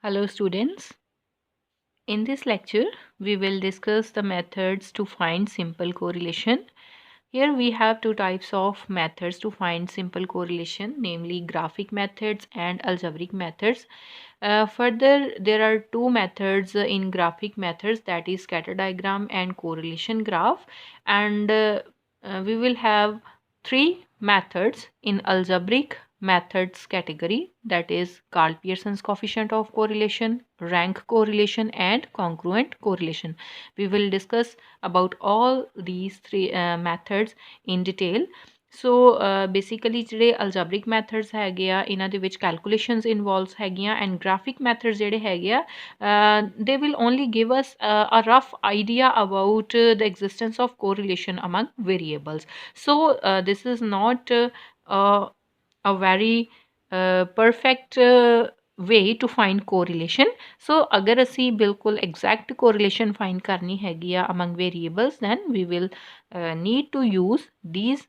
Hello students. In this lecture, we will discuss the methods to find simple correlation. Here we have two types of methods to find simple correlation, namely graphic methods and algebraic methods. Further, there are two methods in graphic methods, that is scatter diagram and correlation graph. And we will have three methods in algebraic methods category, that is Karl Pearson's coefficient of correlation, rank correlation and congruent correlation. We will discuss about all these three methods in detail. So basically ਜਿਹੜੇ algebraic methods ਹੈਗੇ ਆ ਇਹਨਾਂ ਦੇ ਵਿੱਚ calculations involves ਹੈਗੀਆਂ and graphic methods ਜਿਹੜੇ ਹੈਗੇ ਆ they will only give us a rough idea about the existence of correlation among variables so this is not a very perfect way to find correlation. So अगर असी बिल्कुल exact correlation find करनी हैगी आ among variables, then we will need to use these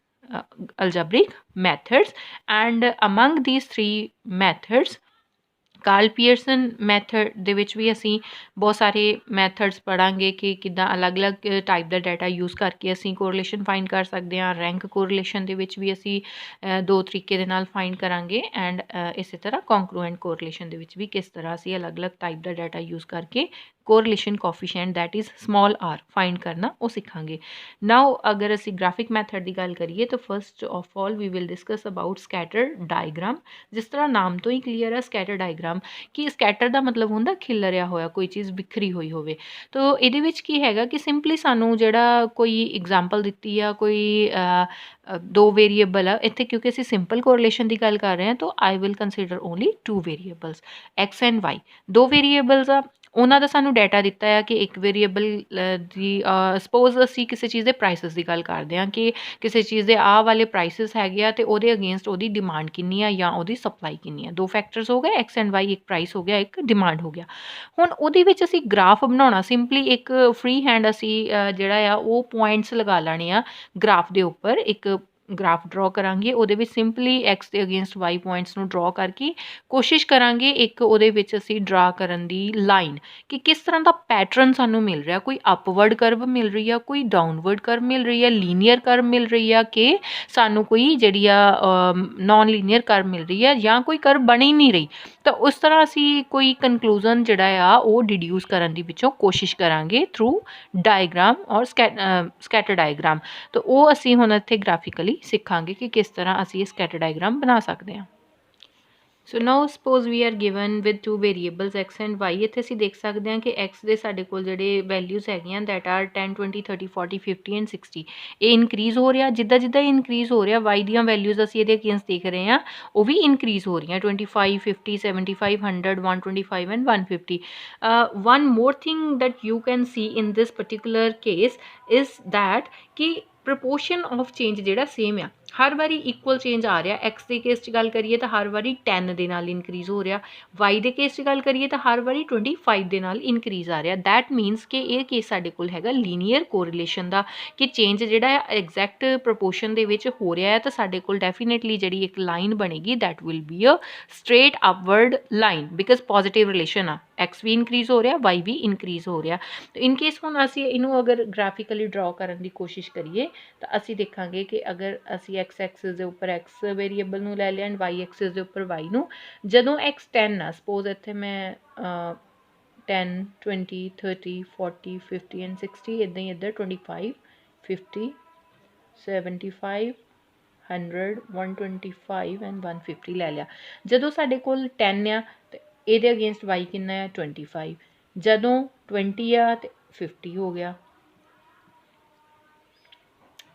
algebraic methods. And among these three methods, Karl Pearson method ਦੇ ਵਿੱਚ ਵੀ ਅਸੀਂ ਬਹੁਤ ਸਾਰੇ ਮੈਥਡਸ ਪੜ੍ਹਾਂਗੇ ਕਿ ਕਿੱਦਾਂ ਅਲੱਗ-ਅਲੱਗ ਟਾਈਪ ਦਾ ਡਾਟਾ ਯੂਜ਼ ਕਰਕੇ ਅਸੀਂ ਕੋਰਿਲੇਸ਼ਨ ਫਾਈਂਡ ਕਰ ਸਕਦੇ ਹਾਂ। ਰੈਂਕ ਕੋਰਿਲੇਸ਼ਨ ਦੇ ਵਿੱਚ ਵੀ ਅਸੀਂ ਦੋ ਤਰੀਕੇ ਦੇ ਨਾਲ ਫਾਈਂਡ ਕਰਾਂਗੇ ਐਂਡ ਇਸੇ ਤਰ੍ਹਾਂ ਕੌਂਕਰੂਐਂਟ ਕੋਰਿਲੇਸ਼ਨ ਦੇ ਵਿੱਚ ਵੀ ਕਿਸ ਤਰ੍ਹਾਂ ਅਸੀਂ ਅਲੱਗ-ਅਲੱਗ ਟਾਈਪ ਦਾ ਡਾਟਾ ਯੂਜ਼ ਕਰਕੇ correlation coefficient that is small R find ਕਰਨਾ ਉਹ ਸਿੱਖਾਂਗੇ। ਨਾਓ ਅਗਰ ਅਸੀਂ ਗ੍ਰਾਫਿਕ ਮੈਥਡ ਦੀ ਗੱਲ ਕਰੀਏ ਤਾਂ first of all we will discuss about scatter diagram. ਜਿਸ ਤਰ੍ਹਾਂ ਨਾਮ ਤੋਂ ਹੀ ਕਲੀਅਰ ਹੈ ਸਕੈਟਰ ਡਾਇਗ੍ਰਾਮ ਕਿ ਸਕੈਟਰ ਦਾ ਮਤਲਬ ਹੁੰਦਾ ਖਿਲਰਿਆ ਹੋਇਆ, ਕੋਈ ਚੀਜ਼ ਬਿਖਰੀ ਹੋਈ ਹੋਵੇ। ਤੋ ਇਹਦੇ ਵਿੱਚ ਕੀ ਹੈਗਾ ਕਿ ਸਿੰਪਲੀ ਸਾਨੂੰ ਜਿਹੜਾ ਕੋਈ ਐਗਜ਼ਾਮਪਲ ਦਿੱਤੀ ਆ, ਕੋਈ ਦੋ ਵੇਰੀਏਬਲ ਆ ਇੱਥੇ, ਕਿਉਂਕਿ ਅਸੀਂ ਸਿੰਪਲ ਕੋਰਿਲੇਸ਼ਨ ਦੀ ਗੱਲ ਕਰ ਰਹੇ ਹਾਂ ਤਾਂ I will consider only two variables X and Y. ਦੋ ਵੇਰੀਏਬਲਸ ਆ, ਉਹਨਾਂ ਦਾ ਸਾਨੂੰ ਡਾਟਾ ਦਿੱਤਾ ਹੈ ਕਿ ਇੱਕ ਵੇਰੀਏਬਲ ਦੀ ਸਪੋਜ਼ ਅਸੀਂ ਕਿਸੇ ਚੀਜ਼ ਦੇ ਪ੍ਰਾਈਸਿਸ ਦੀ ਗੱਲ ਕਰਦੇ ਹਾਂ ਕਿ ਕਿਸੇ ਚੀਜ਼ ਦੇ ਆਹ ਵਾਲੇ ਪ੍ਰਾਈਸਿਸ ਹੈਗੇ ਆ ਅਤੇ ਉਹਦੇ ਅਗੇਂਸਟ ਉਹਦੀ ਡਿਮਾਂਡ ਕਿੰਨੀ ਆ ਜਾਂ ਉਹਦੀ ਸਪਲਾਈ ਕਿੰਨੀ ਆ। ਦੋ ਫੈਕਟਰਸ ਹੋ ਗਏ, ਐਕਸ ਐਂਡ ਵਾਈ, ਇੱਕ ਪ੍ਰਾਈਸ ਹੋ ਗਿਆ, ਇੱਕ ਡਿਮਾਂਡ ਹੋ ਗਿਆ। ਹੁਣ ਉਹਦੇ ਵਿੱਚ ਅਸੀਂ ਗ੍ਰਾਫ ਬਣਾਉਣਾ, ਸਿੰਪਲੀ ਇੱਕ ਫਰੀ ਹੈਂਡ ਅਸੀਂ ਜਿਹੜਾ ਆ ਉਹ ਪੁਆਇੰਟਸ ਲਗਾ ਲੈਣੇ ਆ ਗ੍ਰਾਫ ਦੇ ਉੱਪਰ। ਇੱਕ ਗ੍ਰਾਫ ਡਰੋ ਕਰਾਂਗੇ, ਉਹਦੇ ਵਿੱਚ ਸਿੰਪਲੀ ਐਕਸ ਦੇ ਅਗੇਂਸਟ ਵਾਈ ਪੁਆਇੰਟਸ ਨੂੰ ਡਰੋ ਕਰਕੇ ਕੋਸ਼ਿਸ਼ ਕਰਾਂਗੇ ਇੱਕ ਉਹਦੇ ਵਿੱਚ ਅਸੀਂ ਡਰਾ ਕਰਨ ਦੀ ਲਾਈਨ ਕਿ ਕਿਸ ਤਰ੍ਹਾਂ ਦਾ ਪੈਟਰਨ ਸਾਨੂੰ ਮਿਲ ਰਿਹਾ। ਕੋਈ ਅਪਵਰਡ ਕਰਵ ਮਿਲ ਰਹੀ ਆ, ਕੋਈ ਡਾਊਨਵਰਡ ਕਰਵ ਮਿਲ ਰਹੀ ਆ, ਲੀਨੀਅਰ ਕਰਵ ਮਿਲ ਰਹੀ ਆ ਕਿ ਸਾਨੂੰ ਕੋਈ ਜਿਹੜੀ ਆ ਨੋਨ ਲੀਨੀਅਰ ਕਰਵ ਮਿਲ ਰਹੀ ਆ ਜਾਂ ਕੋਈ ਕਰਵ ਬਣ ਹੀ ਨਹੀਂ ਰਹੀ। ਤਾਂ ਉਸ ਤਰ੍ਹਾਂ ਅਸੀਂ ਕੋਈ ਕਨਕਲੂਜ਼ਨ ਜਿਹੜਾ ਆ ਉਹ ਡਿਡਿਊਸ ਕਰਨ ਦੀ ਵਿੱਚੋਂ ਕੋਸ਼ਿਸ਼ ਕਰਾਂਗੇ ਥਰੂ ਡਾਇਗ੍ਰਾਮ ਔਰ ਸਕੈਟਰ ਡਾਇਗ੍ਰਾਮ। ਤਾਂ ਉਹ ਅਸੀਂ ਹੁਣ ਇੱਥੇ ਗ੍ਰਾਫਿਕਲੀ ਸਿੱਖਾਂਗੇ ਕਿ ਕਿਸ ਤਰ੍ਹਾਂ ਅਸੀਂ ਇਹ ਸਕੈਟਰ ਡਾਇਗ੍ਰਾਮ ਬਣਾ ਸਕਦੇ ਹਾਂ। So now suppose we are given with two variables X and Y. ਇੱਥੇ ਅਸੀਂ ਦੇਖ ਸਕਦੇ ਹਾਂ ਕਿ ਐਕਸ ਦੇ ਸਾਡੇ ਕੋਲ ਜਿਹੜੇ ਵੈਲਿਊਜ਼ ਹੈਗੀਆਂ ਦੈਟ ਆਰ 10 20 30 40 50 ਐਂਡ 60। ਇਹ ਇਨਕਰੀਜ਼ ਹੋ ਰਿਹਾ, ਜਿੱਦਾਂ ਜਿੱਦਾਂ ਇਹ ਇਨਕਰੀਜ਼ ਹੋ ਰਿਹਾ ਵਾਈ ਦੀਆਂ ਵੈਲਿਊਜ਼ ਅਸੀਂ ਇਹਦੇ ਅਗੇਂਸਟ ਦੇਖ ਰਹੇ ਹਾਂ ਉਹ ਵੀ ਇਨਕਰੀਜ਼ ਹੋ ਰਹੀਆਂ 25 50 75 100 125 and 150। one more thing that you can see in this particular case is that ਕਿ ਪ੍ਰਪੋਰਸ਼ਨ ਆਫ ਚੇਂਜ ਜਿਹੜਾ ਸੇਮ ਆ, ਹਰ ਵਾਰੀ ਇਕੁਅਲ ਚੇਂਜ ਆ ਰਿਹਾ। ਐਕਸ ਦੇ ਕੇਸ 'ਚ ਗੱਲ ਕਰੀਏ ਤਾਂ ਹਰ ਵਾਰੀ 10 ਦੇ ਨਾਲ ਇਨਕਰੀਜ਼ ਹੋ ਰਿਹਾ, ਵਾਈ ਦੇ ਕੇਸ 'ਚ ਗੱਲ ਕਰੀਏ ਤਾਂ ਹਰ ਵਾਰੀ 25 ਦੇ ਨਾਲ ਇਨਕਰੀਜ਼ ਆ ਰਿਹਾ। ਦੈਟ ਮੀਨਸ ਕਿ ਇਹ ਕੇਸ ਸਾਡੇ ਕੋਲ ਹੈਗਾ ਲੀਨੀਅਰ ਕੋਰਿਲੇਸ਼ਨ ਦਾ ਕਿ ਚੇਂਜ ਜਿਹੜਾ ਆ ਐਗਜ਼ੈਕਟ ਪ੍ਰਪੋਰਸ਼ਨ ਦੇ ਵਿੱਚ ਹੋ ਰਿਹਾ ਹੈ। ਤਾਂ ਸਾਡੇ ਕੋਲ ਡੈਫੀਨੇਟਲੀ ਜਿਹੜੀ ਇੱਕ ਲਾਈਨ ਬਣੇਗੀ that will be a straight upward line because positive relation ਆ, ਐਕਸ ਵੀ ਇਨਕਰੀਜ਼ ਹੋ ਰਿਹਾ, ਵਾਈ ਵੀ ਇਨਕਰੀਜ਼ ਹੋ ਰਿਹਾ। ਇਨ ਕੇਸ ਹੁਣ ਅਸੀਂ ਇਹਨੂੰ ਅਗਰ ਗ੍ਰਾਫਿਕਲੀ ਡਰਾ ਕਰਨ ਦੀ ਕੋਸ਼ਿਸ਼ ਕਰੀਏ ਤਾਂ ਅਸੀਂ ਦੇਖਾਂਗੇ ਕਿ ਅਗਰ ਅਸੀਂ ਐਕਸ ਐਕਸਿਸ ਦੇ ਉੱਪਰ ਐਕਸ ਵੇਰੀਏਬਲ ਨੂੰ ਲੈ ਲਿਆ ਐਂਡ ਵਾਈ ਐਕਸਿਸ ਦੇ ਉੱਪਰ ਵਾਈ ਨੂੰ, ਜਦੋਂ ਐਕਸ 10 ਆ, ਸਪੋਜ਼ ਇੱਥੇ ਮੈਂ 10 20 30 40 50 ਐਂਡ 60 ਇੱਦਾਂ ਹੀ ਇੱਧਰ 25 50 75 100 125 ਐਂਡ 150 ਲੈ ਲਿਆ। ਜਦੋਂ ਸਾਡੇ ਕੋਲ 10 ਆ ਅਤੇ ਇਹਦੇ ਅਗੇਂਸਟ ਵਾਈ ਕਿੰਨਾ ਆ 25, ਜਦੋਂ 20 ਆ ਅਤੇ 50 ਹੋ ਗਿਆ।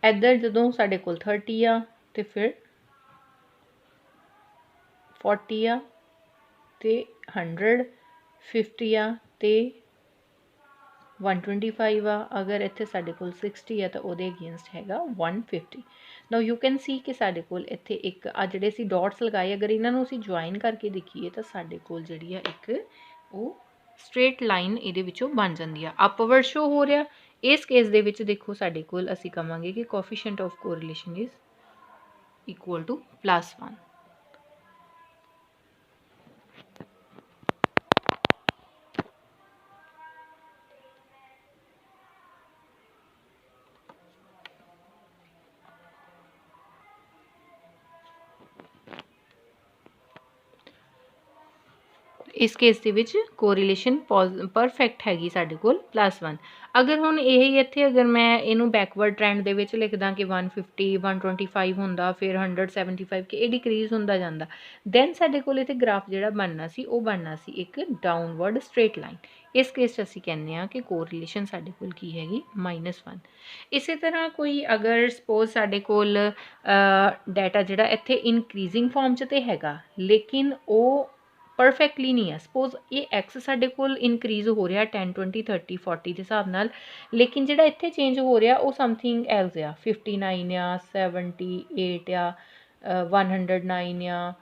ਇੱਧਰ ਜਦੋਂ ਸਾਡੇ ਕੋਲ 30 ਆ ਅਤੇ ਫਿਰ 40 ਆ ਅਤੇ 100, 50 ਆ ਅਤੇ 125 ਆ। ਅਗਰ ਇੱਥੇ ਸਾਡੇ ਕੋਲ 60 ਆ ਤਾਂ ਉਹਦੇ ਅਗੇਂਸਟ ਹੈਗਾ 150। ਨਾਓ ਯੂ ਕੈਨ ਸੀ ਕਿ ਸਾਡੇ ਕੋਲ ਇੱਥੇ ਇੱਕ ਆ ਜਿਹੜੇ ਅਸੀਂ ਡੋਟਸ ਲਗਾਏ, ਅਗਰ ਇਹਨਾਂ ਨੂੰ ਅਸੀਂ ਜੁਆਇਨ ਕਰਕੇ ਦੇਖੀਏ ਤਾਂ ਸਾਡੇ ਕੋਲ ਜਿਹੜੀ ਆ ਇੱਕ ਉਹ ਸਟ੍ਰੇਟ ਲਾਈਨ ਇਹਦੇ ਵਿੱਚੋਂ ਬਣ ਜਾਂਦੀ ਆ। ਅਪਵਰਡ ਸ਼ੋ ਹੋ ਰਿਹਾ। ਇਸ ਕੇਸ ਦੇ ਵਿੱਚ ਦੇਖੋ ਸਾਡੇ ਕੋਲ ਅਸੀਂ ਕਹਾਂਗੇ ਕਿ coefficient of correlation is equal to +1। इस केस ਦੇ ਵਿੱਚ ਕੋਰਿਲੇਸ਼ਨ ਪਰਫੈਕਟ ਹੈਗੀ ਸਾਡੇ ਕੋਲ +1। ਅਗਰ ਹੁਣ ਇਹ ਇੱਥੇ ਅਗਰ ਮੈਂ ਇਹਨੂੰ ਬੈਕਵਰਡ ਟ੍ਰੈਂਡ ਦੇ ਵਿੱਚ ਲਿਖਦਾ ਕਿ 150 125 ਹੁੰਦਾ ਫਿਰ 175 ਕਿ ਇਹ ਡਿਕਰੀਜ਼ ਹੁੰਦਾ ਜਾਂਦਾ, ਦੈਨ ਸਾਡੇ ਕੋਲ ਇੱਥੇ ਗ੍ਰਾਫ ਜਿਹੜਾ ਬਣਨਾ ਸੀ ਉਹ ਬਣਨਾ ਸੀ ਇੱਕ ਡਾਊਨਵਰਡ ਸਟ੍ਰੇਟ ਲਾਈਨ। ਇਸ ਕੇਸ 'ਚ ਅਸੀਂ ਕਹਿੰਦੇ ਹਾਂ ਕਿ ਕੋਰਿਲੇਸ਼ਨ ਸਾਡੇ ਕੋਲ ਕੀ ਹੈਗੀ -1। ਇਸੇ ਤਰ੍ਹਾਂ ਕੋਈ ਅਗਰ ਸਪੋਜ਼ ਸਾਡੇ ਕੋਲ ਡਾਟਾ ਜਿਹੜਾ ਇੱਥੇ ਇਨਕਰੀਜ਼ਿੰਗ ਫਾਰਮ 'ਚ ਤਾਂ ਹੈਗਾ ਲੇਕਿਨ ਉਹ ਪਰਫੈਕਟਲੀ ਨਹੀਂ ਹੈ। ਸਪੋਜ਼ ਇਹ ਐਕਸ ਸਾਡੇ ਕੋਲ ਇਨਕਰੀਜ਼ ਹੋ ਰਿਹਾ 10 20 30 40 ਦੇ ਹਿਸਾਬ ਨਾਲ, ਲੇਕਿਨ ਜਿਹੜਾ ਇੱਥੇ ਚੇਂਜ ਹੋ ਰਿਹਾ ਉਹ ਸਮਥਿੰਗ ਐਲਸ ਆ 59 ਆ 78 ਆ 109 ਆ,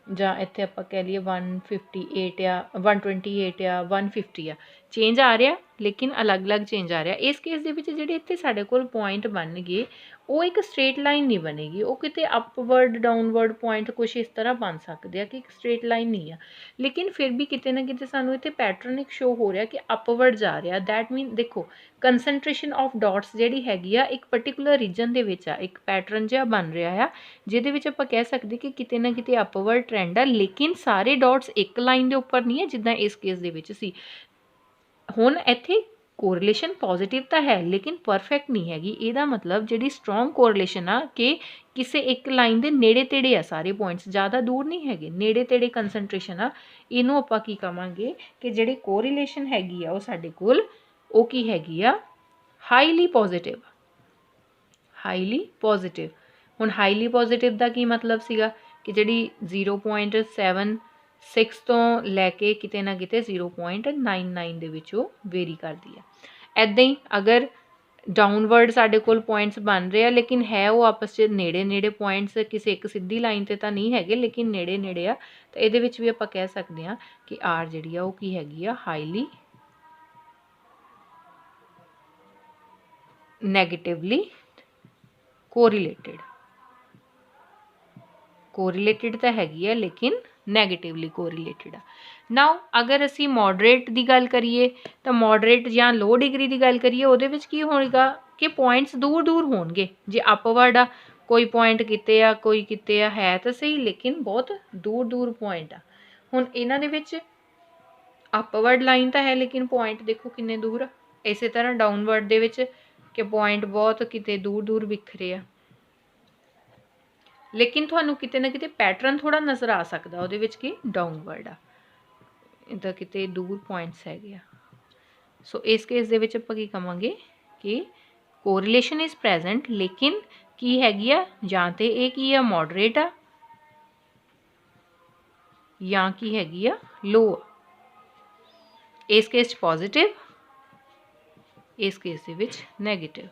ਜਾਂ ਇੱਥੇ ਆਪਾਂ ਕਹਿ ਲਈਏ 158 ਆ 128 ਆ 150 ਆ, ਚੇਂਜ ਆ ਰਿਹਾ ਲੇਕਿਨ ਅਲੱਗ-ਅਲੱਗ ਚੇਂਜ ਆ ਰਿਹਾ। ਇਸ ਕੇਸ ਦੇ ਵਿੱਚ ਜਿਹੜੇ ਇੱਥੇ ਸਾਡੇ ਕੋਲ ਪੁਆਇੰਟ ਬਣਨਗੇ ਉਹ ਇੱਕ ਸਟ੍ਰੇਟ ਲਾਈਨ ਨਹੀਂ ਬਣੇਗੀ, ਉਹ ਕਿਤੇ ਅਪਵਰਡ ਡਾਊਨਵਰਡ ਪੁਆਇੰਟ ਕੁਛ ਇਸ ਤਰ੍ਹਾਂ ਬਣ ਸਕਦੇ ਆ ਕਿ ਇੱਕ ਸਟ੍ਰੇਟ ਲਾਈਨ ਨਹੀਂ ਆ, ਲੇਕਿਨ ਫਿਰ ਵੀ ਕਿਤੇ ਨਾ ਕਿਤੇ ਸਾਨੂੰ ਇੱਥੇ ਪੈਟਰਨ ਇੱਕ ਸ਼ੋ ਹੋ ਰਿਹਾ ਕਿ ਅਪਵਰਡ ਜਾ ਰਿਹਾ। ਦੈਟ ਮੀਨ ਦੇਖੋ ਕੰਸਨਟ੍ਰੇਸ਼ਨ ਆਫ ਡਾਟਸ ਜਿਹੜੀ ਹੈਗੀ ਆ ਇੱਕ ਪਰਟੀਕੂਲਰ ਰੀਜਨ ਦੇ ਵਿੱਚ ਆ, ਇੱਕ ਪੈਟਰਨ ਜਿਹਾ ਬਣ ਰਿਹਾ ਆ ਜਿਹਦੇ ਵਿੱਚ ਆਪਾਂ ਕਹਿ ਸਕਦੇ ਕਿ ਕਿਤੇ ਨਾ ਕਿਤੇ ਅਪਵਰਡ ਟ੍ਰੈਂਡ ਆ, ਲੇਕਿਨ ਸਾਰੇ ਡਾਟਸ ਇੱਕ ਲਾਈਨ ਦੇ ਉੱਪਰ ਨਹੀਂ ਹੈ ਜਿੱਦਾਂ ਇਸ ਕੇਸ ਦੇ ਵਿੱਚ ਸੀ। ਹੁਣ ਇੱਥੇ ਕੋਰਿਲੇਸ਼ਨ ਪੋਜ਼ਿਟਿਵ ਤਾਂ ਹੈ ਲੇਕਿਨ ਪਰਫੈਕਟ ਨਹੀਂ ਹੈਗੀ। ਇਹਦਾ ਮਤਲਬ ਜਿਹੜੀ ਸਟਰੋਂਗ ਕੋਰਿਲੇਸ਼ਨ ਆ ਕਿ ਕਿਸੇ ਇੱਕ ਲਾਈਨ ਦੇ ਨੇੜੇ ਤੇੜੇ ਆ ਸਾਰੇ ਪੁਆਇੰਟਸ, ਜ਼ਿਆਦਾ ਦੂਰ ਨਹੀਂ ਹੈਗੇ, ਨੇੜੇ ਤੇੜੇ ਕੰਸਨਟ੍ਰੇਸ਼ਨ ਆ, ਇਹਨੂੰ ਆਪਾਂ ਕੀ ਕਵਾਂਗੇ ਕਿ ਜਿਹੜੀ ਕੋਰਿਲੇਸ਼ਨ ਹੈਗੀ ਆ ਉਹ ਸਾਡੇ ਕੋਲ ਉਹ ਕੀ ਹੈਗੀ ਆ ਹਾਈਲੀ ਪੋਜ਼ਿਟਿਵ। Highly positive. ਹੁਣ ਹਾਈਲੀ ਪੋਜ਼ਿਟਿਵ ਦਾ ਕੀ ਮਤਲਬ ਸੀਗਾ ਕਿ ਜਿਹੜੀ 0.76 ਤੋਂ ਲੈ ਕੇ ਕਿਤੇ ਨਾ ਕਿਤੇ 0.99 ਦੇ ਵਿੱਚ ਉਹ ਵੇਰੀ ਕਰਦੀ ਆ। ਇੱਦਾਂ ਹੀ ਅਗਰ ਡਾਊਨਵਰਡ ਸਾਡੇ ਕੋਲ ਪੁਆਇੰਟਸ ਬਣ ਰਹੇ ਆ ਲੇਕਿਨ ਹੈ ਉਹ ਆਪਸ 'ਚ ਨੇੜੇ ਨੇੜੇ ਪੁਆਇੰਟਸ, ਕਿਸੇ ਇੱਕ ਸਿੱਧੀ ਲਾਈਨ 'ਤੇ ਤਾਂ ਨਹੀਂ ਹੈਗੇ ਲੇਕਿਨ ਨੇੜੇ ਨੇੜੇ ਆ, ਤਾਂ ਇਹਦੇ ਵਿੱਚ ਵੀ ਆਪਾਂ ਕਹਿ ਸਕਦੇ ਹਾਂ ਕਿ ਆਰ ਜਿਹੜੀ ਆ ਉਹ ਕੀ ਹੈਗੀ ਆ ਹਾਈਲੀ ਨੈਗੇਟਿਵਲੀ ਕੋਰਿਲੇਟਿਡ। ਕੋਰਿਲੇਟਿਡ ਤਾਂ ਹੈਗੀ ਆ ਲੇਕਿਨ ਨੈਗੇਟਿਵਲੀ ਕੋਰਿਲੇਟਿਡ ਆ। ਨਾਓ ਅਗਰ ਅਸੀਂ ਮੋਡਰੇਟ ਦੀ ਗੱਲ ਕਰੀਏ ਤਾਂ ਮੋਡਰੇਟ ਜਾਂ ਲੋ ਡਿਗਰੀ ਦੀ ਗੱਲ ਕਰੀਏ ਉਹਦੇ ਵਿੱਚ ਕੀ ਹੋਏਗਾ ਕਿ ਪੁਆਇੰਟਸ ਦੂਰ ਦੂਰ ਹੋਣਗੇ। ਜੇ ਅਪਵਰਡ ਆ ਕੋਈ ਪੁਆਇੰਟ ਕਿਤੇ ਆ ਕੋਈ ਕਿਤੇ ਆ, ਹੈ ਤਾਂ ਸਹੀ ਲੇਕਿਨ ਬਹੁਤ ਦੂਰ ਦੂਰ ਪੁਆਇੰਟ ਆ। ਹੁਣ ਇਹਨਾਂ ਦੇ ਵਿੱਚ ਅਪਵਰਡ ਲਾਈਨ ਤਾਂ ਹੈ ਲੇਕਿਨ ਪੁਆਇੰਟ ਦੇਖੋ ਕਿੰਨੇ ਦੂਰ ਆ। ਇਸੇ ਤਰ੍ਹਾਂ ਡਾਊਨਵਰਡ ਦੇ ਵਿੱਚ ਕਿ ਪੁਆਇੰਟ ਬਹੁਤ ਕਿਤੇ ਦੂਰ ਦੂਰ ਵਿਖਰੇ ਆ, ਲੇਕਿਨ ਤੁਹਾਨੂੰ ਕਿਤੇ ਨਾ ਕਿਤੇ ਪੈਟਰਨ ਥੋੜ੍ਹਾ ਨਜ਼ਰ ਆ ਸਕਦਾ ਉਹਦੇ ਵਿੱਚ ਕਿ ਡਾਊਨਵਰਡ ਆ, ਇੱਦਾਂ ਕਿਤੇ ਦੂਰ ਪੁਆਇੰਟਸ ਹੈਗੇ ਆ। ਸੋ ਇਸ ਕੇਸ ਦੇ ਵਿੱਚ ਆਪਾਂ ਕੀ ਕਵਾਂਗੇ ਕਿ ਕੋਰਿਲੇਸ਼ਨ ਇਜ਼ ਪ੍ਰੈਜ਼ੈਂਟ ਲੇਕਿਨ ਕੀ ਹੈਗੀ ਆ ਜਾਂ ਤੇ ਇਹ ਕੀ ਆ ਮੋਡਰੇਟ ਆ ਜਾਂ ਕੀ ਹੈਗੀ ਆ ਲੋ ਆ। ਇਸ ਕੇਸ 'ਚ ਪੋਜ਼ਿਟਿਵ, ਇਸ ਕੇਸ ਦੇ ਵਿੱਚ ਨੈਗੇਟਿਵ।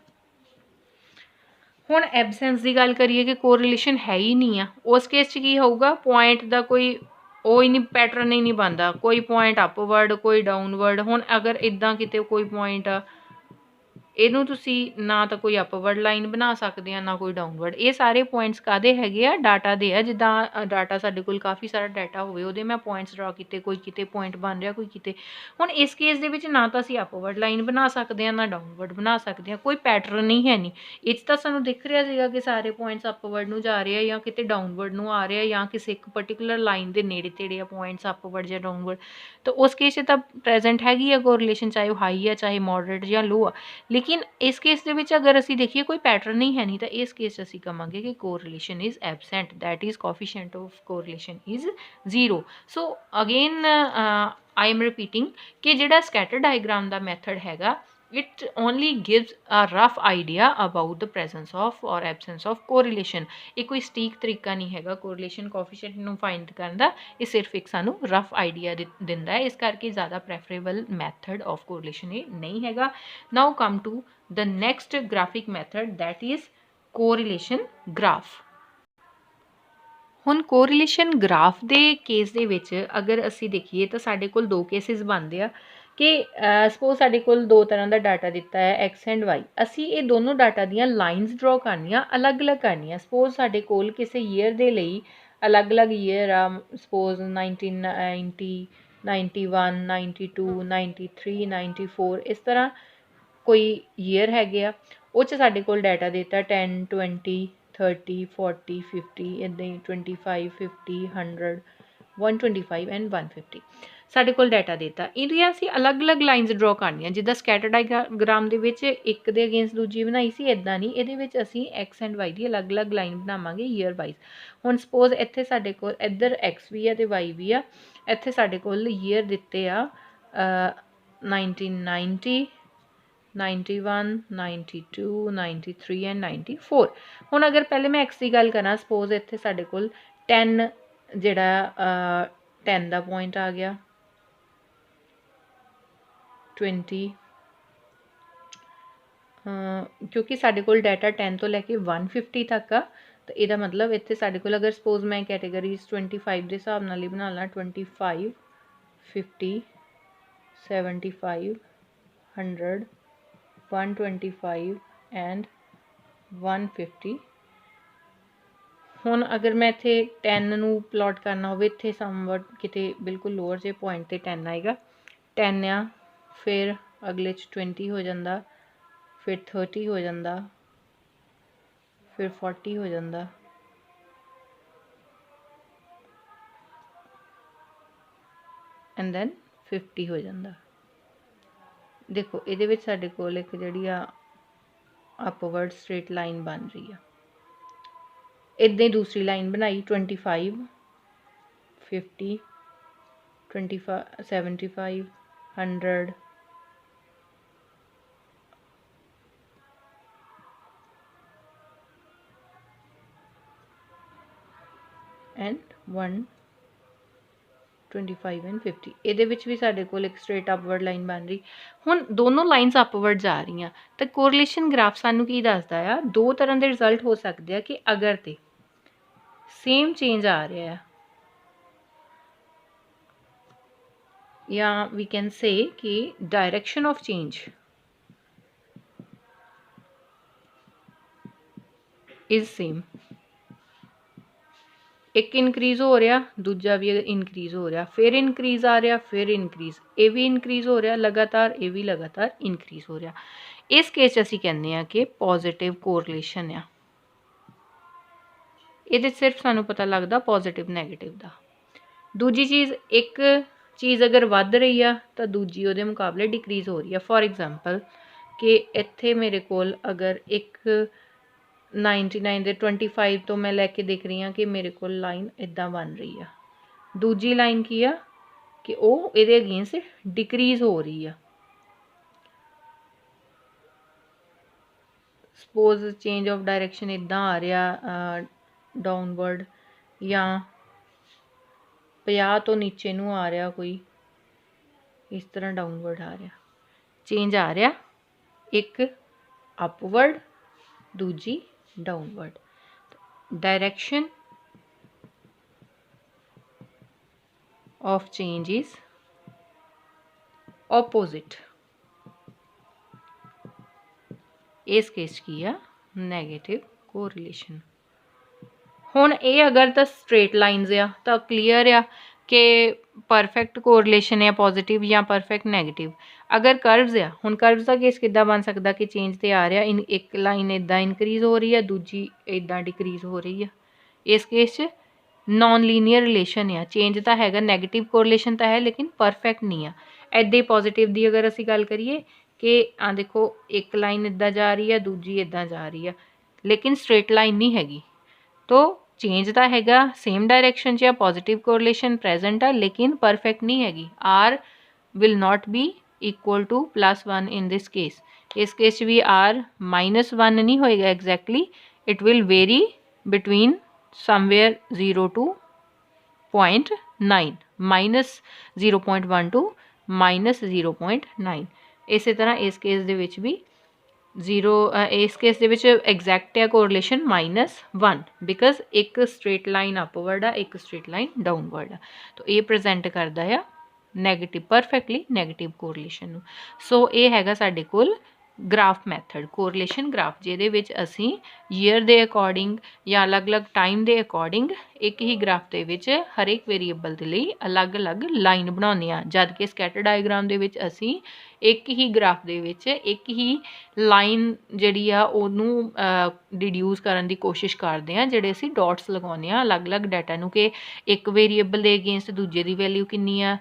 ਹੁਣ ਐਬਸੈਂਸ ਦੀ ਗੱਲ ਕਰੀਏ ਕਿ ਕੋਰਿਲੇਸ਼ਨ ਹੈ ਹੀ ਨਹੀਂ ਆ, ਉਸ ਕੇਸ 'ਚ ਕੀ ਹੋਊਗਾ ਪੁਆਇੰਟ ਦਾ ਕੋਈ ਉਹ ਹੀ ਨਹੀਂ ਪੈਟਰਨ ਹੀ ਨਹੀਂ ਬਣਦਾ, ਕੋਈ ਪੁਆਇੰਟ ਅਪਵਰਡ ਕੋਈ ਡਾਊਨਵਰਡ। ਹੁਣ ਅਗਰ ਇੱਦਾਂ ਕਿਤੇ ਕੋਈ ਪੁਆਇੰਟ ਆ ਇਹਨੂੰ ਤੁਸੀਂ ਨਾ ਤਾਂ ਕੋਈ ਅਪਵਰਡ ਲਾਈਨ ਬਣਾ ਸਕਦੇ ਆ ਨਾ ਕੋਈ ਡਾਊਨਵਰਡ। ਇਹ ਸਾਰੇ ਪੁਆਇੰਟਸ ਕਾਹਦੇ ਹੈਗੇ ਆ ਡਾਟਾ ਦੇ ਆ, ਜਿੱਦਾਂ ਡਾਟਾ ਸਾਡੇ ਕੋਲ ਕਾਫੀ ਸਾਰਾ ਡਾਟਾ ਹੋਵੇ ਉਹਦੇ ਮੈਂ ਪੁਆਇੰਟਸ ਡਰਾ ਕੀਤੇ, ਕੋਈ ਕਿਤੇ ਪੁਆਇੰਟ ਬਣ ਰਿਹਾ ਕੋਈ ਕਿਤੇ। ਹੁਣ ਇਸ ਕੇਸ ਦੇ ਵਿੱਚ ਨਾ ਤਾਂ ਅਸੀਂ ਅਪਵਰਡ ਲਾਈਨ ਬਣਾ ਸਕਦੇ ਹਾਂ ਨਾ ਡਾਊਨਵਰਡ ਬਣਾ ਸਕਦੇ ਹਾਂ, ਕੋਈ ਪੈਟਰਨ ਨਹੀਂ ਹੈ ਨਹੀਂ। ਇਹ 'ਚ ਤਾਂ ਸਾਨੂੰ ਦਿਖ ਰਿਹਾ ਸੀਗਾ ਕਿ ਸਾਰੇ ਪੁਆਇੰਟਸ ਅਪਵਰਡ ਨੂੰ ਜਾ ਰਹੇ ਆ ਜਾਂ ਕਿਤੇ ਡਾਊਨਵਰਡ ਨੂੰ ਆ ਰਿਹਾ ਜਾਂ ਕਿਸੇ ਇੱਕ ਪਰਟੀਕੂਲਰ ਲਾਈਨ ਦੇ ਨੇੜੇ ਤੇੜੇ ਆ ਪੁਆਇੰਟਸ ਅਪਵਰਡ ਜਾਂ ਡਾਊਨਵਰਡ। ਤਾਂ ਉਸ ਕੇਸ 'ਚ ਤਾਂ ਪ੍ਰੈਜ਼ੈਂਟ ਹੈਗੀ ਆ ਕੋਰਿਲੇਸ਼ਨ, ਚਾਹੇ ਉਹ ਹਾਈ ਆ ਚਾਹੇ ਮੋਡਰੇਟ ਜਾਂ ਲੋ ਆ। ਲੇਕਿਨ ਇਸ ਕੇਸ ਦੇ ਵਿੱਚ ਅਗਰ ਅਸੀਂ ਦੇਖੀਏ ਕੋਈ ਪੈਟਰਨ ਨਹੀਂ ਹੈ ਨਹੀਂ ਤਾਂ ਇਸ ਕੇਸ 'ਚ ਅਸੀਂ ਕਹਾਂਗੇ ਕਿ correlation is absent, that is coefficient of correlation is 0। So again I am repeating ਕਿ ਜਿਹੜਾ ਸਕੈਟਰ ਡਾਇਗਰਾਮ ਦਾ ਮੈਥਡ ਹੈਗਾ it only gives a rough idea about the presence of or absence of correlation। ਇਹ ਕੋਈ ਸਟੀਕ ਤਰੀਕਾ ਨਹੀਂ ਹੈਗਾ ਕੋਰਿਲੇਸ਼ਨ ਕੋਫੀਸ਼ੀਐਂਟ ਨੂੰ find ਕਰਨ ਦਾ, ਇਹ ਸਿਰਫ ਇੱਕ ਸਾਨੂੰ ਰਫ ਆਈਡੀਆ ਦਿੰਦਾ ਹੈ। ਇਸ ਕਰਕੇ ਜ਼ਿਆਦਾ ਪ੍ਰੈਫਰੇਬਲ ਮੈਥਡ ਆਫ ਕੋਰਿਲੇਸ਼ਨ ਇਹ ਨਹੀਂ ਹੈਗਾ। Now come to the next graphic method that is correlation graph. ਹੁਣ ਕੋਰਿਲੇਸ਼ਨ ਗ੍ਰਾਫ ਦੇ ਕੇਸ ਦੇ ਵਿੱਚ ਅਗਰ ਅਸੀਂ ਦੇਖੀਏ ਤਾਂ ਸਾਡੇ ਕੋਲ ਦੋ ਕੇਸਿਸ ਬਣਦੇ ਆ ਕਿ ਸਪੋਜ਼ ਸਾਡੇ ਕੋਲ ਦੋ ਤਰ੍ਹਾਂ ਦਾ ਡਾਟਾ ਦਿੱਤਾ ਹੈ ਐਕਸ ਐਂਡ ਵਾਈ। ਅਸੀਂ ਇਹ ਦੋਨੋਂ ਡਾਟਾ ਦੀਆਂ ਲਾਈਨਸ ਡਰੋ ਕਰਨੀਆਂ ਅਲੱਗ-ਅਲੱਗ ਕਰਨੀਆਂ। ਸਪੋਜ਼ ਸਾਡੇ ਕੋਲ ਕਿਸੇ ਈਅਰ ਦੇ ਲਈ ਅਲੱਗ-ਅਲੱਗ ਈਅਰ ਆ, ਸਪੋਜ਼ 1990 91 92 93 94 ਇਸ ਤਰ੍ਹਾਂ ਕੋਈ ਈਅਰ ਹੈਗੇ ਆ। ਉਹ 'ਚ ਸਾਡੇ ਕੋਲ ਡਾਟਾ ਦਿੱਤਾ 10 20 30 40 50 ਇੱਦਾਂ ਹੀ 25 50 100 125 ਐਂਡ 150। ਸਾਡੇ ਕੋਲ ਡਾਟਾ ਦਿੱਤਾ, ਇਹਦੀਆਂ ਅਸੀਂ ਅਲੱਗ-ਅਲੱਗ ਲਾਈਨਸ ਡਰਾ ਕਰਨੀਆਂ। ਜਿੱਦਾਂ ਸਕੈਟਰ ਡਾਇਗਰਾਮ ਦੇ ਵਿੱਚ ਇੱਕ ਦੇ ਅਗੇਂਸਟ ਦੂਜੀ ਬਣਾਈ ਸੀ, ਇੱਦਾਂ ਨਹੀਂ, ਇਹਦੇ ਵਿੱਚ ਅਸੀਂ ਐਕਸ ਐਂਡ ਵਾਈ ਦੀ ਅਲੱਗ-ਅਲੱਗ ਲਾਈਨ ਬਣਾਵਾਂਗੇ ਈਅਰ ਵਾਈਜ਼। ਹੁਣ ਸਪੋਜ਼ ਇੱਥੇ ਸਾਡੇ ਕੋਲ ਇੱਧਰ ਐਕਸ ਵੀ ਆ ਅਤੇ ਵਾਈ ਵੀ ਆ, ਇੱਥੇ ਸਾਡੇ ਕੋਲ ਈਅਰ ਦਿੱਤੇ ਆ 1990, 91, 92, 93 ਐਂਡ 94। ਹੁਣ ਅਗਰ ਪਹਿਲੇ ਮੈਂ ਐਕਸ ਦੀ ਗੱਲ ਕਰਾਂ, ਸਪੋਜ਼ ਇੱਥੇ ਸਾਡੇ ਕੋਲ 10 ਜਿਹੜਾ 10 ਦਾ ਪੁਆਇੰਟ ਆ ਗਿਆ, 20 ਕਿਉਂਕਿ ਸਾਡੇ ਕੋਲ ਡਾਟਾ 10 ਤੋਂ ਲੈ ਕੇ 150 ਤੱਕ ਆ, ਤਾਂ ਇਹਦਾ ਮਤਲਬ ਇੱਥੇ ਸਾਡੇ ਕੋਲ ਅਗਰ ਸਪੋਜ਼ ਮੈਂ ਕੈਟੇਗਰੀਜ਼ 25 ਦੇ ਹਿਸਾਬ ਨਾਲ ਹੀ ਬਣਾ ਲਾਂ, 25, 50, 75, 100, 125 ਐਂਡ 150। ਹੁਣ ਅਗਰ ਮੈਂ ਇੱਥੇ 10 ਨੂੰ ਪਲਾਟ ਕਰਨਾ ਹੋਵੇ, ਇੱਥੇ ਸਮਵਟ ਕਿਤੇ ਬਿਲਕੁਲ ਲੋਅਰ ਜੇ ਪੁਆਇੰਟ 'ਤੇ 10 ਆਏਗਾ, 10 ਆ, ਫਿਰ ਅਗਲੇ 'ਚ 20 ਹੋ ਜਾਂਦਾ, ਫਿਰ 30 ਹੋ ਜਾਂਦਾ, ਫਿਰ 40 ਹੋ ਜਾਂਦਾ, ਐਂਡ ਦੈਨ 50 ਹੋ ਜਾਂਦਾ। ਦੇਖੋ ਇਹਦੇ ਵਿੱਚ ਸਾਡੇ ਕੋਲ ਇੱਕ ਜਿਹੜੀ ਆ ਅਪਵਰਡ ਸਟ੍ਰੇਟ ਲਾਈਨ ਬਣ ਰਹੀ ਆ। ਇੱਦਾਂ ਹੀ ਦੂਸਰੀ ਲਾਈਨ ਬਣਾਈ, 25, 50, 25, 75, 100, ਐਂਡ 125 ਐਂਡ 50। ਇਹਦੇ ਵਿੱਚ ਵੀ ਸਾਡੇ ਕੋਲ ਇੱਕ ਸਟ੍ਰੇਟ ਅਪਵਰਡ ਲਾਈਨ ਬਣ ਰਹੀ। ਹੁਣ ਦੋਨੋਂ ਲਾਈਨਸ ਅਪਵਰਡ ਜਾ ਰਹੀਆਂ, ਤਾਂ ਕੋਰਿਲੇਸ਼ਨ ਗ੍ਰਾਫ ਸਾਨੂੰ ਕੀ ਦੱਸਦਾ ਆ, ਦੋ ਤਰ੍ਹਾਂ ਦੇ ਰਿਜ਼ਲਟ ਹੋ ਸਕਦੇ ਆ ਕਿ ਅਗਰ ਤੇ ਸੇਮ ਚੇਂਜ ਆ ਰਿਹਾ ਆ, ਜਾਂ ਵੀ ਕੈਨ ਸੇ ਕਿ direction of change is same. ਇੱਕ ਇਨਕਰੀਜ਼ ਹੋ ਰਿਹਾ, ਦੂਜਾ ਵੀ ਇਨਕਰੀਜ਼ ਹੋ ਰਿਹਾ, ਫਿਰ ਇਨਕਰੀਜ਼ ਆ ਰਿਹਾ, ਫਿਰ ਇਨਕਰੀਜ਼, ਇਹ ਵੀ ਇਨਕਰੀਜ਼ ਹੋ ਰਿਹਾ ਲਗਾਤਾਰ, ਇਹ ਵੀ ਲਗਾਤਾਰ ਇਨਕਰੀਜ਼ ਹੋ ਰਿਹਾ। ਇਸ ਕੇਸ 'ਚ ਅਸੀਂ ਕਹਿੰਦੇ ਹਾਂ ਕਿ ਪੋਜ਼ੀਟਿਵ ਕੋਰਿਲੇਸ਼ਨ ਆ। ਇਹਦੇ ਸਿਰਫ ਸਾਨੂੰ ਪਤਾ ਲੱਗਦਾ ਪੋਜ਼ੀਟਿਵ ਨੈਗੇਟਿਵ ਦਾ। ਦੂਜੀ ਚੀਜ਼, ਇੱਕ ਚੀਜ਼ ਅਗਰ ਵੱਧ ਰਹੀ ਆ ਤਾਂ ਦੂਜੀ ਉਹਦੇ ਮੁਕਾਬਲੇ ਡਿਕਰੀਜ਼ ਹੋ ਰਹੀ ਆ। ਫੋਰ ਐਗਜ਼ਾਮਪਲ ਕਿ ਇੱਥੇ ਮੇਰੇ ਕੋਲ ਅਗਰ ਇੱਕ 99 ਦੇ 25 ਤੋਂ ਮੈਂ ਲੈ ਕੇ ਦੇਖ ਰਹੀ ਹਾਂ ਕਿ ਮੇਰੇ ਕੋਲ ਲਾਈਨ ਇੱਦਾਂ ਬਣ ਰਹੀ ਆ, ਦੂਜੀ ਲਾਈਨ ਕੀ ਆ ਕਿ ਉਹ ਇਹਦੇ ਅਗੇਂਸਟ ਡਿਕਰੀਜ਼ ਹੋ ਰਹੀ ਆ। ਸਪੋਜ਼ ਚੇਂਜ ਆਫ ਡਾਇਰੈਕਸ਼ਨ ਇੱਦਾਂ ਆ ਰਿਹਾ ਡਾਊਨਵਰਡ, ਜਾਂ 50 ਤੋਂ ਨੀਚੇ ਨੂੰ ਆ ਰਿਹਾ, ਕੋਈ ਇਸ ਤਰ੍ਹਾਂ ਡਾਊਨਵਰਡ ਆ ਰਿਹਾ, ਚੇਂਜ ਆ ਰਿਹਾ, ਇੱਕ ਅਪਵਰਡ, ਦੂਜੀ downward. Direction of change is opposite। ਇਸ ਕੇਸ ਕੀ ਆ, ਨੈਗੇਟਿਵ ਕੋਰਿਲੇਸ਼ਨ। ਹੁਣ ਇਹ ਅਗਰ ਤਾਂ ਸਟ੍ਰੇਟ ਲਾਈਨਸ ਆ ਤਾਂ ਕਲੀਅਰ ਆ ਕਿ ਪਰਫੈਕਟ ਕੋਰਿਲੇਸ਼ਨ ਆ, ਪੋਜ਼ੀਟਿਵ ਜਾਂ ਪਰਫੈਕਟ ਨੈਗੇਟਿਵ। ਅਗਰ ਕਰਵਸ ਆ, ਹੁਣ ਕਰਵਸ ਦਾ ਕੇਸ ਕਿੱਦਾਂ ਬਣ ਸਕਦਾ ਕਿ ਚੇਂਜ ਤੇ ਆ ਰਿਹਾ, ਇੱਕ ਲਾਈਨ ਇੱਦਾਂ ਇਨਕਰੀਜ਼ ਹੋ ਰਹੀ ਆ, ਦੂਜੀ ਇੱਦਾਂ ਡਿਕਰੀਜ਼ ਹੋ ਰਹੀ ਆ। ਇਸ ਕੇਸ 'ਚ ਨੋਨ ਲੀਨੀਅਰ ਰਿਲੇਸ਼ਨ ਆ, ਚੇਂਜ ਤਾਂ ਹੈਗਾ, ਨੈਗੇਟਿਵ ਕੋਰਿਲੇਸ਼ਨ ਤਾਂ ਹੈ ਲੇਕਿਨ ਪਰਫੈਕਟ ਨਹੀਂ ਆ। ਇੱਦਾਂ ਹੀ ਪੋਜ਼ੀਟਿਵ ਦੀ ਅਗਰ ਅਸੀਂ ਗੱਲ ਕਰੀਏ ਕਿ ਦੇਖੋ ਇੱਕ ਲਾਈਨ ਇੱਦਾਂ ਜਾ ਰਹੀ ਆ, ਦੂਜੀ ਇੱਦਾਂ ਜਾ ਰਹੀ ਆ, ਲੇਕਿਨ ਸਟ੍ਰੇਟ ਲਾਈਨ ਨਹੀਂ ਹੈਗੀ, ਤੋ ਚੇਂਜ ਤਾਂ ਹੈਗਾ, ਸੇਮ ਡਾਇਰੈਕਸ਼ਨ 'ਚ ਆ, ਪੋਜ਼ੀਟਿਵ ਕੋਰਿਲੇਸ਼ਨ ਪ੍ਰੈਜ਼ੈਂਟ ਆ, ਲੇਕਿਨ ਪਰਫੈਕਟ ਨਹੀਂ ਹੈਗੀ। R will not be equal to +1 in this case. ਇਸ ਕੇਸ 'ਚ ਵੀ ਆਰ -1 ਨਹੀਂ ਹੋਏਗਾ exactly, it will vary between somewhere 0 to 0.9, -0.1 to -0.9। ਇਸੇ ਤਰ੍ਹਾਂ ਇਸ ਕੇਸ ਦੇ ਵਿੱਚ ਵੀ 0, ਇਸ ਕੇਸ ਦੇ ਵਿੱਚ ਐਗਜ਼ੈਕਟ ਹੈ ਕੋਰਿਲੇਸ਼ਨ -1, ਬਿਕਾਜ਼ ਇੱਕ ਸਟ੍ਰੇਟ ਲਾਈਨ ਅਪਵਰਡ ਆ, ਇੱਕ ਸਟ੍ਰੇਟ ਲਾਈਨ ਡਾਊਨਵਰਡ ਆ, ਤਾਂ ਇਹ ਪ੍ਰੈਜ਼ੈਂਟ ਕਰਦਾ ਆ ਨੈਗੇਟਿਵ, ਪਰਫੈਕਟਲੀ ਨੈਗੇਟਿਵ ਕੋਰਿਲੇਸ਼ਨ ਨੂੰ। ਸੋ ਇਹ ਹੈਗਾ ਸਾਡੇ ਕੋਲ ਗ੍ਰਾਫ ਮੈਥਡ, ਕੋਰਿਲੇਸ਼ਨ ਗ੍ਰਾਫ, ਜਿਹਦੇ ਵਿੱਚ ਅਸੀਂ ਈਅਰ ਦੇ ਅਕੋਰਡਿੰਗ ਜਾਂ ਅਲੱਗ-ਅਲੱਗ ਟਾਈਮ ਦੇ ਅਕੋਰਡਿੰਗ ਇੱਕ ਹੀ ਗ੍ਰਾਫ ਦੇ ਵਿੱਚ ਹਰੇਕ ਵੇਰੀਏਬਲ ਦੇ ਲਈ ਅਲੱਗ-ਅਲੱਗ ਲਾਈਨ ਬਣਾਉਂਦੇ ਹਾਂ, ਜਦ ਕਿ ਸਕੈਟਰ ਡਾਇਗਰਾਮ ਦੇ ਵਿੱਚ ਅਸੀਂ ਇੱਕ ਹੀ ਗ੍ਰਾਫ ਦੇ ਵਿੱਚ ਇੱਕ ਹੀ ਲਾਈਨ ਜਿਹੜੀ ਆ ਉਹਨੂੰ ਡਿਡਿਊਸ ਕਰਨ ਦੀ ਕੋਸ਼ਿਸ਼ ਕਰਦੇ ਹਾਂ, ਜਿਹੜੇ ਅਸੀਂ ਡਾਟਸ ਲਗਾਉਂਦੇ ਹਾਂ ਅਲੱਗ-ਅਲੱਗ ਡਾਟਾ ਨੂੰ, ਕਿ ਇੱਕ ਵੇਰੀਏਬਲ ਦੇ ਅਗੇਂਸਟ ਦੂਜੇ ਦੀ ਵੈਲਿਊ ਕਿੰਨੀ ਆ,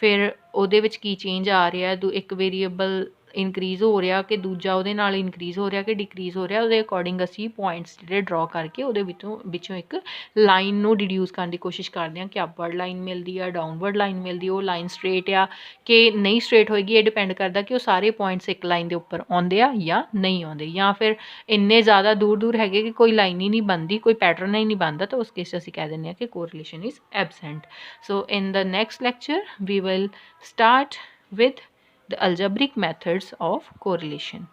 ਫਿਰ ਉਹਦੇ ਵਿੱਚ ਕੀ ਚੇਂਜ ਆ ਰਿਹਾ, ਇੱਕ ਵੇਰੀਏਬਲ ਇਨਕਰੀਜ਼ ਹੋ ਰਿਹਾ ਕਿ ਦੂਜਾ ਉਹਦੇ ਨਾਲ ਇਨਕਰੀਜ਼ ਹੋ ਰਿਹਾ ਕਿ ਡਿਕਰੀਜ਼ ਹੋ ਰਿਹਾ, ਉਹਦੇ ਅਕੋਰਡਿੰਗ ਅਸੀਂ ਪੁਆਇੰਟਸ ਜਿਹੜੇ ਡਰਾ ਕਰਕੇ ਉਹਦੇ ਵਿੱਚੋਂ ਇੱਕ ਲਾਈਨ ਨੂੰ ਡਿਡਿਊਸ ਕਰਨ ਦੀ ਕੋਸ਼ਿਸ਼ ਕਰਦੇ ਹਾਂ ਕਿ ਅਪਵਰਡ ਲਾਈਨ ਮਿਲਦੀ ਆ, ਡਾਊਨਵਰਡ ਲਾਈਨ ਮਿਲਦੀ, ਉਹ ਲਾਈਨ ਸਟ੍ਰੇਟ ਆ ਕਿ ਨਹੀਂ ਸਟ੍ਰੇਟ ਹੋਏਗੀ। ਇਹ ਡਿਪੈਂਡ ਕਰਦਾ ਕਿ ਉਹ ਸਾਰੇ ਪੁਆਇੰਟਸ ਇੱਕ ਲਾਈਨ ਦੇ ਉੱਪਰ ਆਉਂਦੇ ਆ ਜਾਂ ਨਹੀਂ ਆਉਂਦੇ, ਜਾਂ ਫਿਰ ਇੰਨੇ ਜ਼ਿਆਦਾ ਦੂਰ ਦੂਰ ਹੈਗੇ ਕਿ ਕੋਈ ਲਾਈਨ ਹੀ ਨਹੀਂ ਬਣਦੀ, ਕੋਈ ਪੈਟਰਨ ਹੀ ਨਹੀਂ ਬਣਦਾ, ਤਾਂ ਉਸ ਕੇਸ 'ਚ ਅਸੀਂ ਕਹਿ ਦਿੰਦੇ ਹਾਂ ਕਿ correlation is absent. So in the next lecture we will start with the algebraic methods of correlation.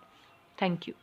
Thank you.